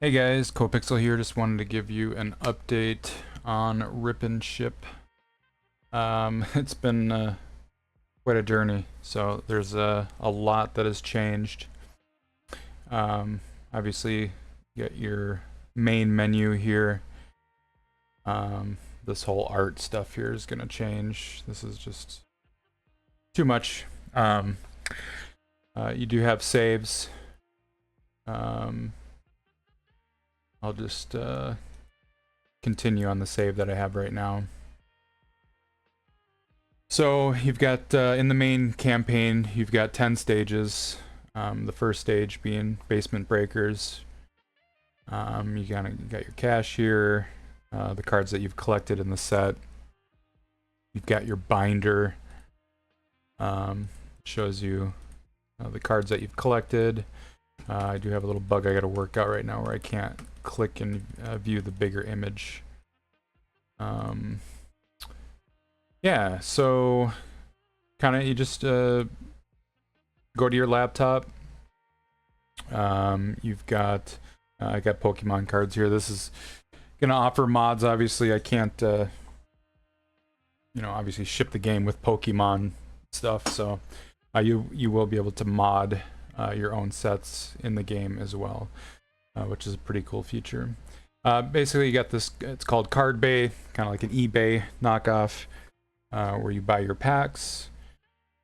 Hey guys, CoPixel here. Just wanted to give you an update on Rip and Ship. It's been quite a journey, so there's a lot that has changed. Obviously, you got your main menu here. This whole art stuff here is gonna change. This is just too much. You do have saves. I'll just continue on the save that I have right now. So you've got in the main campaign, you've got 10 stages. The first stage being basement breakers. You got your cash here, the cards that you've collected in the set. You've got your binder. Shows you the cards that you've collected. I do have a little bug I got to work out right now where I can't click and view the bigger image. Yeah, so kind of you just go to your laptop. You've got I got Pokemon cards here. This is gonna offer mods. Obviously, I can't obviously ship the game with Pokemon stuff, so you will be able to mod your own sets in the game as well, which is a pretty cool feature. Basically, you got this, it's called Card Bay, kind of like an eBay knockoff, where you buy your packs.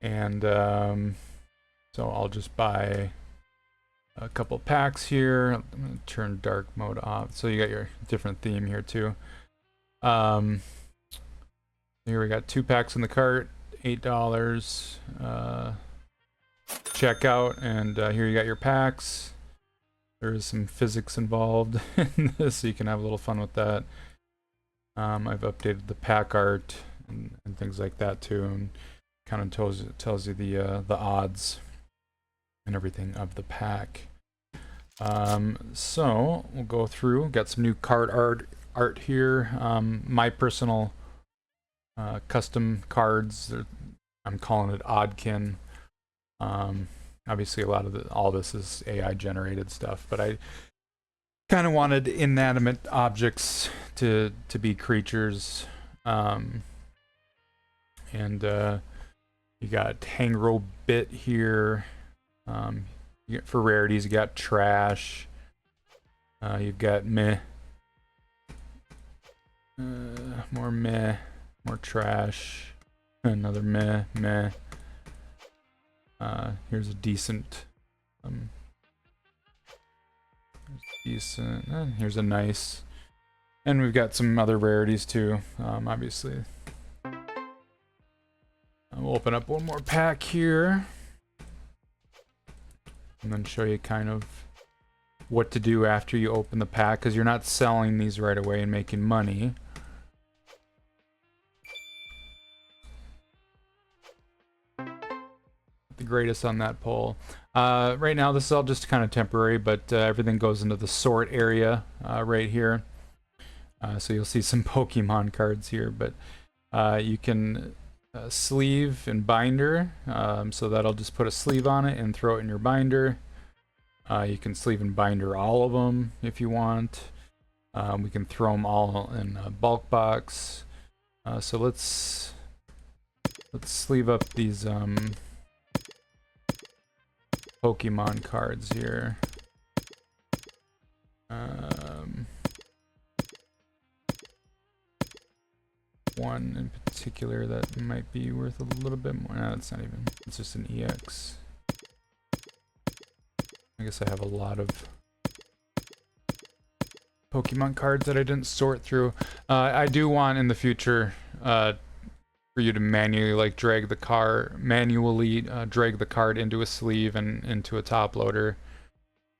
And so I'll just buy a couple packs here. I'm going to turn dark mode off. So you got your different theme here too. Here we got 2 packs in the cart, $8. Checkout, and here you got your packs. There is some physics involved in this, so you can have a little fun with that. I've updated the pack art and things like that too, and kind of tells you the odds and everything of the pack. So we'll go through. Got some new card art here. My personal custom cards. I'm calling it Oddkin. Obviously all this is AI generated stuff, but I kind of wanted inanimate objects to be creatures. And you got Hangro Bit here. For rarities, you got Trash. You've got Meh. More Meh. More Trash. Another Meh. Here's a decent, and here's a nice, and we've got some other rarities too, obviously. We'll open up one more pack here, and then show you kind of what to do after you open the pack, because you're not selling these right away and making money. The greatest on that poll. Right now this is all just kind of temporary, but everything goes into the sort area right here. So you'll see some Pokemon cards here, but you can sleeve and binder, so that'll just put a sleeve on it and throw it in your binder. You can sleeve and binder all of them if you want. We can throw them all in a bulk box. So let's sleeve up these Pokemon cards here. One in particular that might be worth a little bit more. No, it's not even. It's just an EX. I guess I have a lot of Pokemon cards that I didn't sort through. I do want in the future for you to manually drag the card into a sleeve and into a top loader.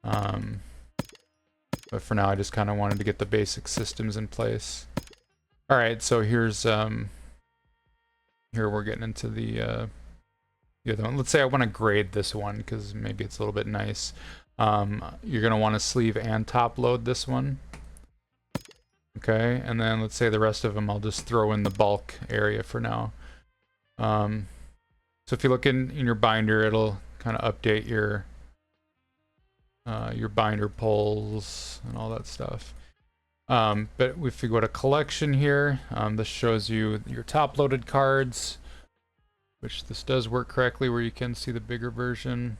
But for now I just kind of wanted to get the basic systems in place. All right, so here's here we're getting into the other one. Let's say I want to grade this one because maybe it's a little bit nice. You're gonna want to sleeve and top load this one. Okay, and then let's say the rest of them I'll just throw in the bulk area for now. So if you look in your binder, it'll kind of update your your binder pulls and all that stuff. But if you go to collection here, this shows you your top loaded cards, which this does work correctly where you can see the bigger version.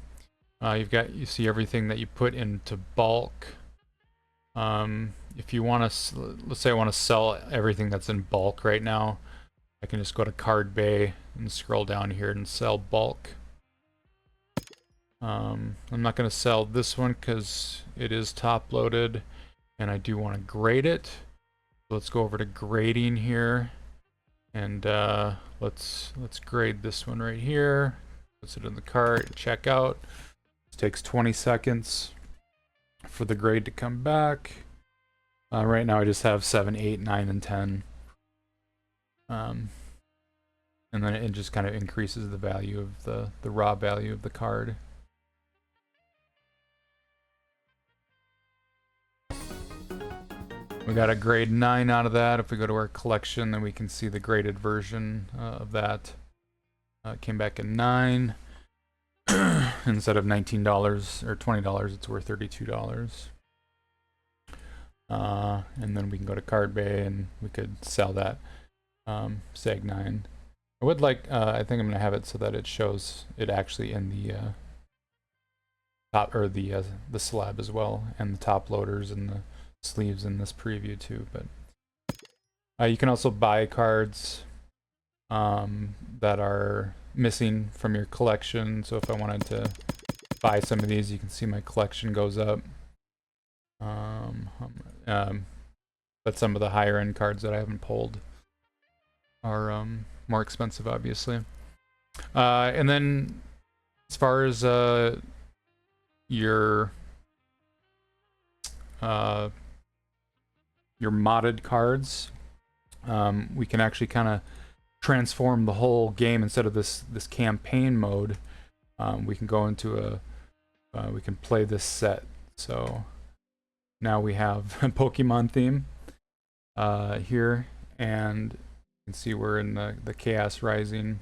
You see everything that you put into bulk. If you want to, let's say I want to sell everything that's in bulk right now, I can just go to Card Bay and scroll down here and sell bulk. I'm not going to sell this one because it is top loaded and I do want to grade it. Let's go over to grading here and let's grade this one right here. Puts it in the cart, check out. This takes 20 seconds for the grade to come back. Right now I just have 7, 8, 9, and 10. And then it just kind of increases the value of the raw value of the card. We got a grade 9 out of that. If we go to our collection, then we can see the graded version of that. It came back at 9. Instead of $19 or $20, it's worth $32. And then we can go to Card Bay and we could sell that Seg 9. I would like, I think I'm going to have it so that it shows it actually in the top, or the slab as well, and the top loaders and the sleeves in this preview too. But you can also buy cards that are missing from your collection. So if I wanted to buy some of these, you can see my collection goes up. But some of the higher end cards that I haven't pulled are more expensive, obviously. And then as far as your modded cards, we can actually kind of transform the whole game. Instead of this campaign mode, we can go into we can play this set. So now we have a Pokemon theme here, and you can see we're in the Chaos Rising.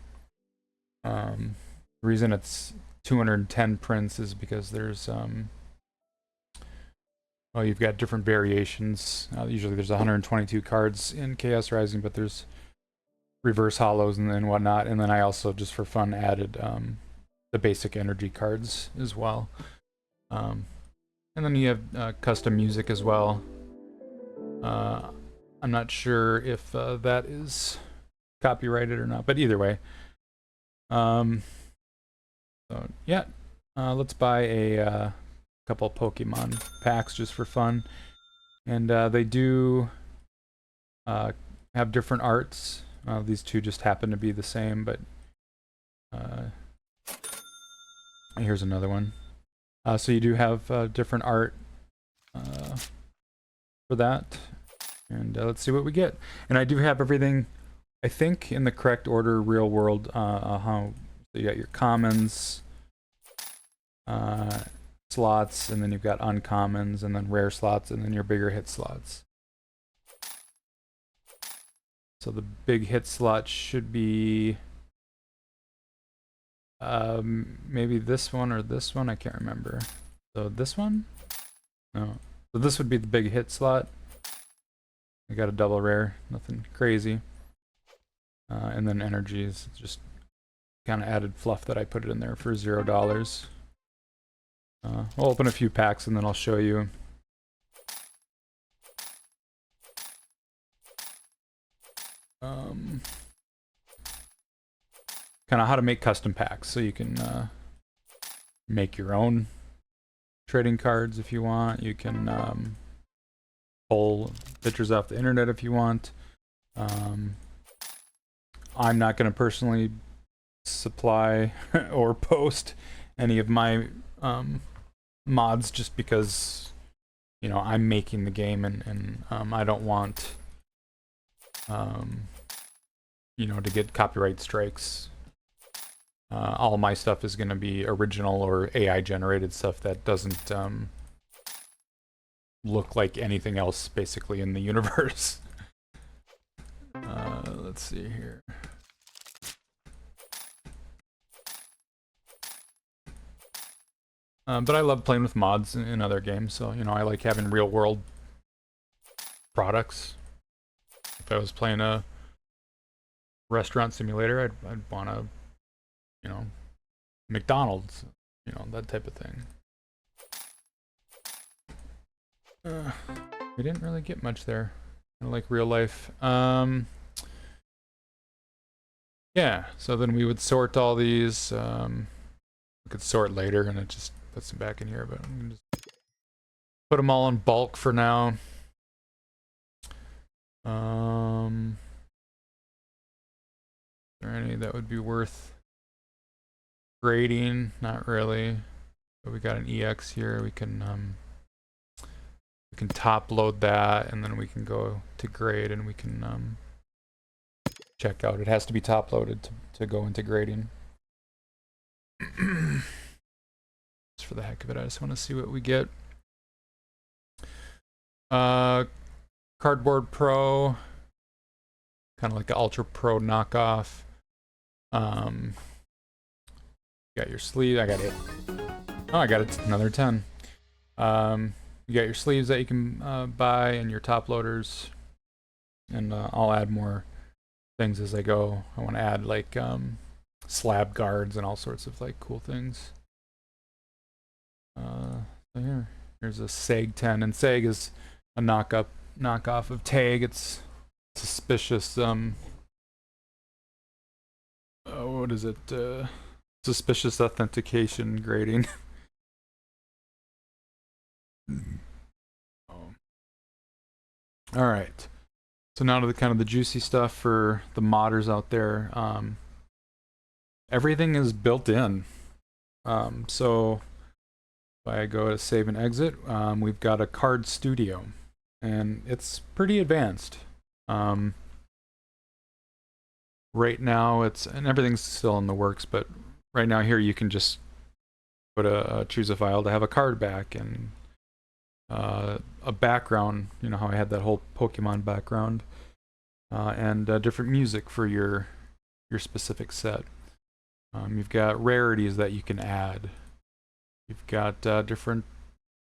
The reason it's 210 prints is because there's well, you've got different variations. Usually there's 122 cards in Chaos Rising, but there's reverse hollows and whatnot. And then I also, just for fun, added the basic energy cards as well. And then you have custom music as well. I'm not sure if that is copyrighted or not, but either way. So yeah, let's buy a couple Pokemon packs just for fun. And they do have different arts. These two just happen to be the same, but here's another one. So you do have different art for that. And let's see what we get. And I do have everything, I think, in the correct order, real world. So you got your commons, slots, and then you've got uncommons, and then rare slots, and then your bigger hit slots. So the big hit slot should be maybe this one or this one, I can't remember. So this one? No. So this would be the big hit slot. I got a double rare, nothing crazy. And then energy is just kind of added fluff that I put it in there for $0. I'll open a few packs and then I'll show you. Kind of how to make custom packs, so you can make your own trading cards if you want. You can pull pictures off the internet if you want. I'm not going to personally supply or post any of my mods, just because, you know, I'm making the game, and I don't want you know, to get copyright strikes. All my stuff is going to be original or AI generated stuff that doesn't look like anything else basically in the universe. Let's see here. But I love playing with mods in other games, so you know I like having real world products. If I was playing a restaurant simulator, I'd want to, you know, McDonald's, you know, that type of thing. We didn't really get much there. Kind of like real life. Yeah, so then we would sort all these. We could sort later, and it just puts them back in here, but I'm gonna just put them all in bulk for now. Is there any that would be worth grading? Not really. But we got an EX here. We can top load that, and then we can go to grade, and we can check out. It has to be top loaded to go into grading. Just for the heck of it, I just want to see what we get. Cardboard Pro, kind of like the Ultra Pro knockoff. You got your sleeve. I got it. Oh, I got it. Another 10. You got your sleeves that you can buy, and your top loaders. And I'll add more things as I go. I want to add like slab guards and all sorts of like cool things. So here's a Seg 10, and Seg is a knockoff of Tag. It's suspicious. What is it? Suspicious authentication grading. Oh. All right. So now to the kind of the juicy stuff for the modders out there. Everything is built in. So if I go to save and exit, we've got a card studio, and it's pretty advanced. Right now and everything's still in the works, but right now here you can just choose a file to have a card back, and a background, you know how I had that whole Pokemon background, and different music for your specific set. You've got rarities that you can add. You've got different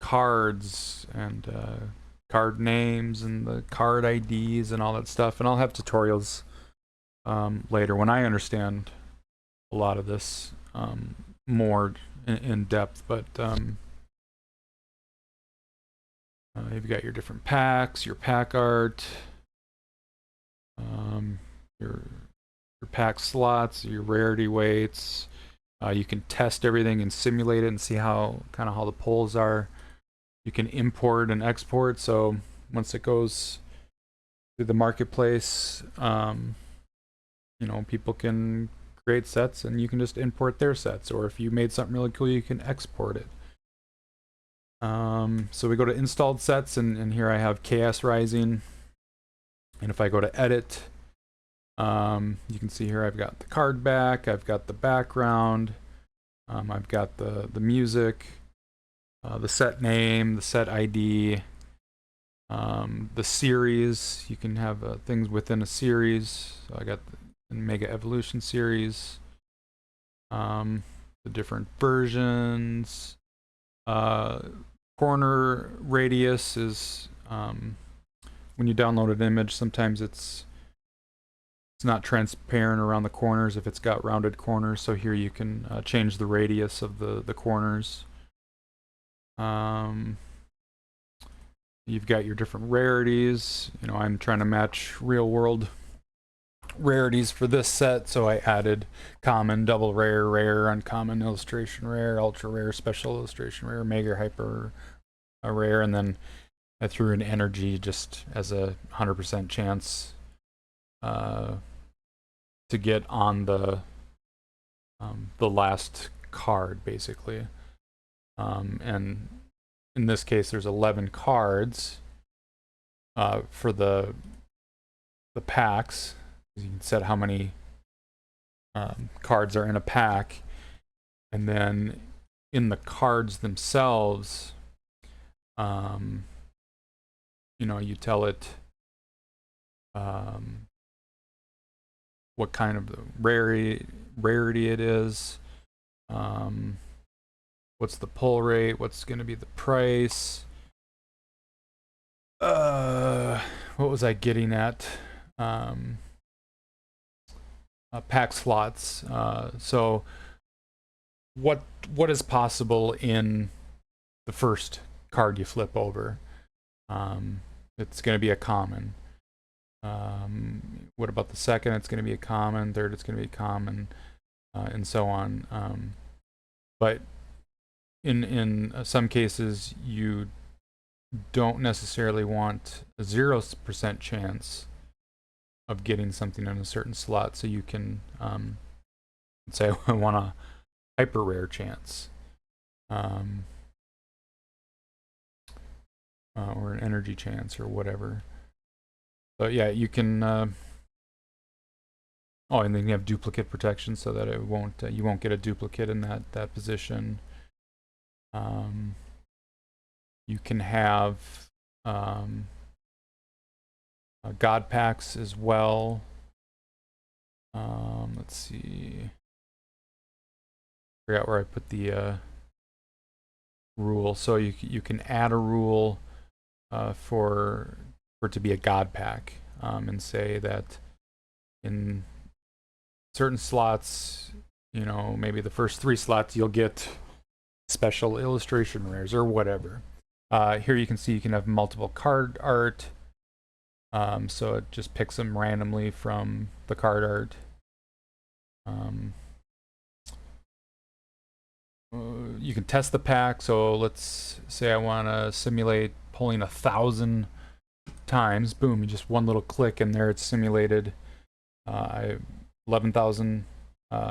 cards and card names and the card IDs and all that stuff, and I'll have tutorials later when I understand a lot of this more in depth, but you've got your different packs, your pack art, your pack slots, your rarity weights. You can test everything and simulate it and see how the pulls are. You can import and export, so once it goes through the marketplace, you know, people can create sets and you can just import their sets, or if you made something really cool, you can export it. So we go to installed sets, and here I have Chaos Rising, and if I go to edit, you can see here I've got the card back, I've got the background, I've got the music, the set name, the set ID, the series. You can have things within a series. So I got the Mega Evolution series, the different versions. Corner radius is when you download an image, sometimes it's not transparent around the corners if it's got rounded corners, so here you can change the radius of the corners. You've got your different rarities. You know, I'm trying to match real world rarities for this set, so I added common, double rare, rare, uncommon, illustration rare, ultra rare, special illustration rare, mega hyper rare, and then I threw in energy just as a 100% chance to get on the last card, basically. And in this case, there's 11 cards for the packs. You can set how many cards are in a pack, and then in the cards themselves, you know, you tell it what kind of rarity it is. What's the pull rate? What's going to be the price? What was I getting at? Pack slots. So what is possible in the first card you flip over? It's going to be a common. What about the second? It's going to be a common. Third, it's going to be a common, and so on. But in some cases, you don't necessarily want a 0% chance of getting something in a certain slot, so you can say I want a hyper rare chance, or an energy chance, or whatever. But yeah, you can. Oh, and then you have duplicate protection, so that it won't you won't get a duplicate in that position. You can have God packs as well. Let's see. Forgot where I put the rule. So you can add a rule for it to be a God pack, and say that in certain slots, you know, maybe the first 3 slots you'll get special illustration rares or whatever. Here you can see you can have multiple card art. So it just picks them randomly from the card art. You can test the pack. So let's say I want to simulate pulling 1,000 times. Boom, you just one little click and there it's simulated. 11,000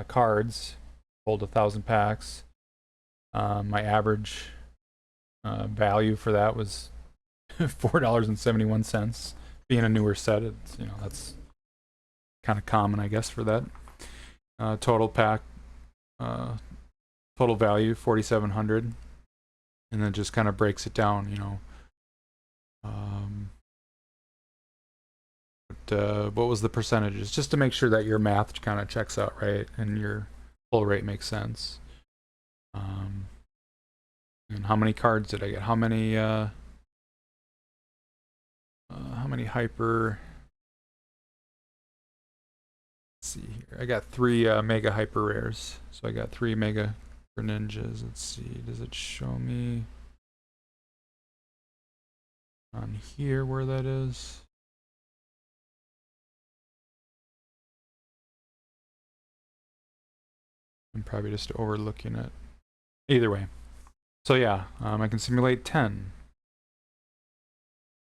cards, pulled 1,000 packs. My average value for that was $4.71. Being a newer set, it's, you know, that's kind of common, I guess, for that. Total pack, total value 4,700, and then just kind of breaks it down, you know. What was the percentages? Just to make sure that your math kind of checks out right and your pull rate makes sense. And how many cards did I get? How many hyper? Let's see here. I got 3 mega hyper rares. So I got 3 mega Greninjas. Let's see. Does it show me on here where that is? I'm probably just overlooking it. Either way. So yeah, I can simulate 10.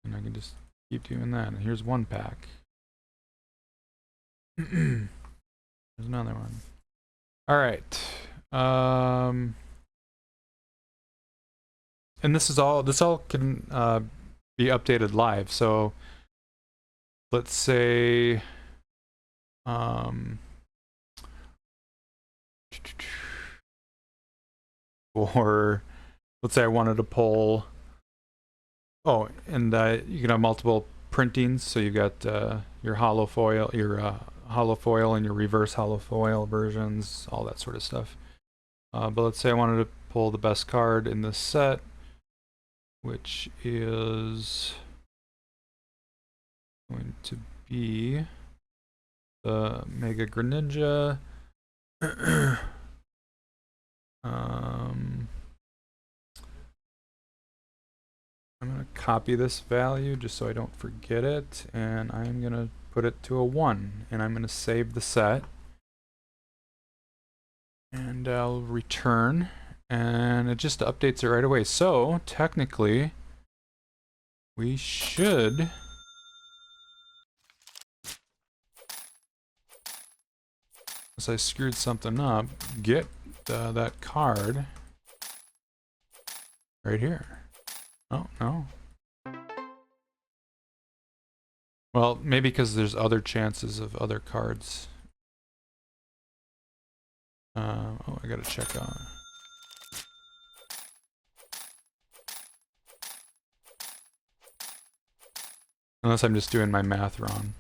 And I can just keep doing that. And here's 1 pack. There's another one. All right. And this all can be updated live. So let's say or let's say I wanted to pull. Oh, and you can have multiple printings. So you've got your hollow foil, hollow foil, and your reverse hollow foil versions, all that sort of stuff. But let's say I wanted to pull the best card in this set, which is going to be the Mega Greninja. I'm going to copy this value just so I don't forget it, and I'm going to put it to a 1, and I'm going to save the set. And I'll return, and it just updates it right away. So, technically, we should unless I screwed something up, get that card right here. Oh, no. Well, maybe because there's other chances of other cards. Oh, I gotta check out. Unless I'm just doing my math wrong.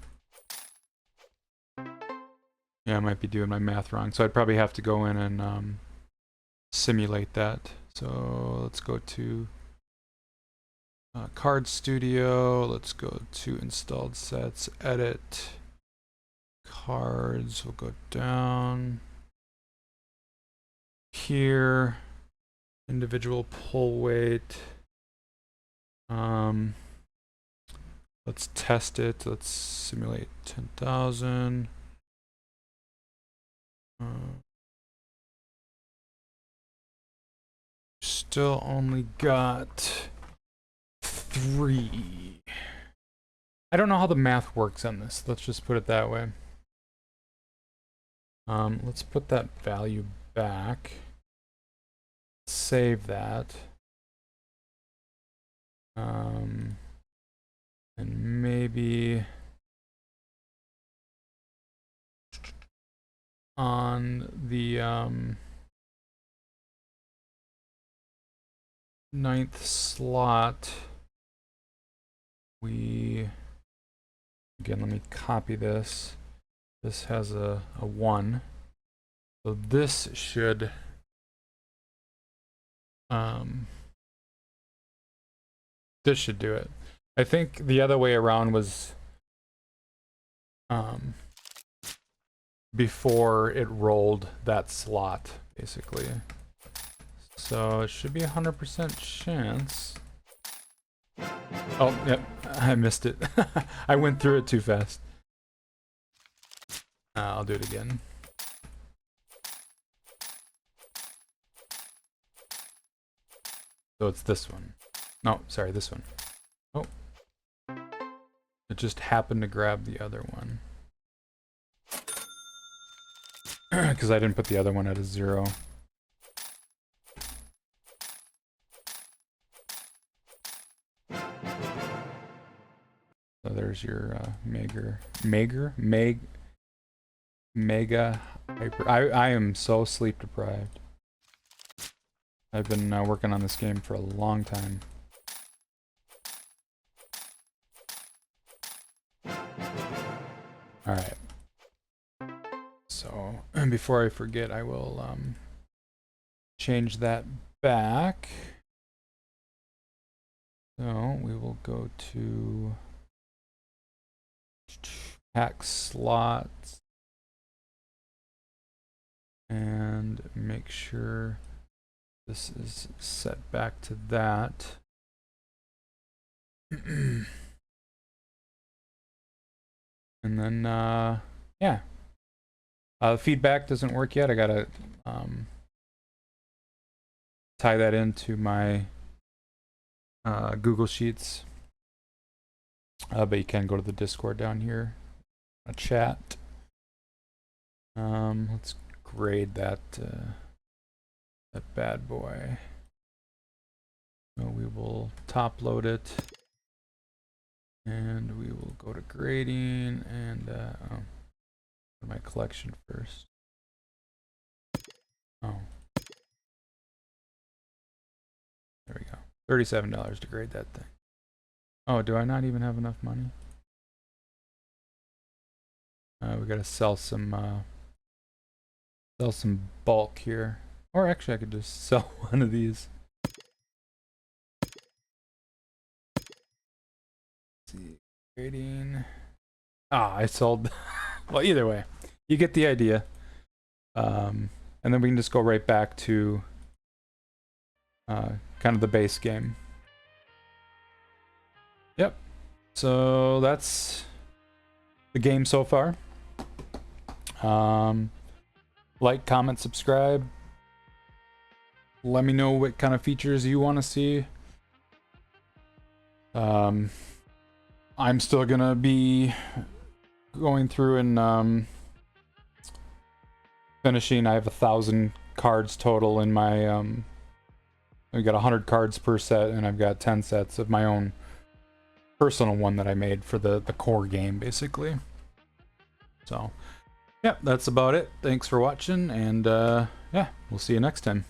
Yeah, I might be doing my math wrong. So I'd probably have to go in and simulate that. So let's go to Card Studio. Let's go to installed sets, edit cards. We'll go down here, individual pull weight. Let's test it. Let's simulate 10,000. Still only got 3. I don't know how the math works on this. Let's just put it that way. Let's put that value back. Save that. And maybe on the 9th slot, again, let me copy this. This has a 1. So this should do it. I think the other way around was before it rolled that slot, basically. So it should be 100% chance. Oh, yep, I missed it. I went through it too fast. I'll do it again. So it's this one. No, sorry, this one. Oh. It just happened to grab the other one. Because I didn't put the other one at a 0. So there's your mega hyper. I am so sleep deprived. I've been working on this game for a long time. All right. So before I forget, I will change that back. So we will go to pack slots and make sure this is set back to that. And then yeah, feedback doesn't work yet. I gotta tie that into my Google Sheets, but you can go to the Discord down here, a chat. Let's grade that that bad boy. So we will top load it, and we will go to grading and oh, my collection first. Oh, there we go. $37 to grade that thing. Oh, do I not even have enough money? We gotta sell some bulk here. Or actually I could just sell one of these. Let's see, grading. Ah, I sold. Well, either way, you get the idea. And then we can just go right back to kind of the base game. Yep. So that's the game so far. Like, comment, subscribe. Let me know what kind of features you want to see. I'm still gonna be going through and finishing. I have 1,000 cards total in my we got 100 cards per set, and I've got 10 sets of my own personal one that I made for the core game, basically. So yeah, that's about it. Thanks for watching, and yeah, we'll see you next time.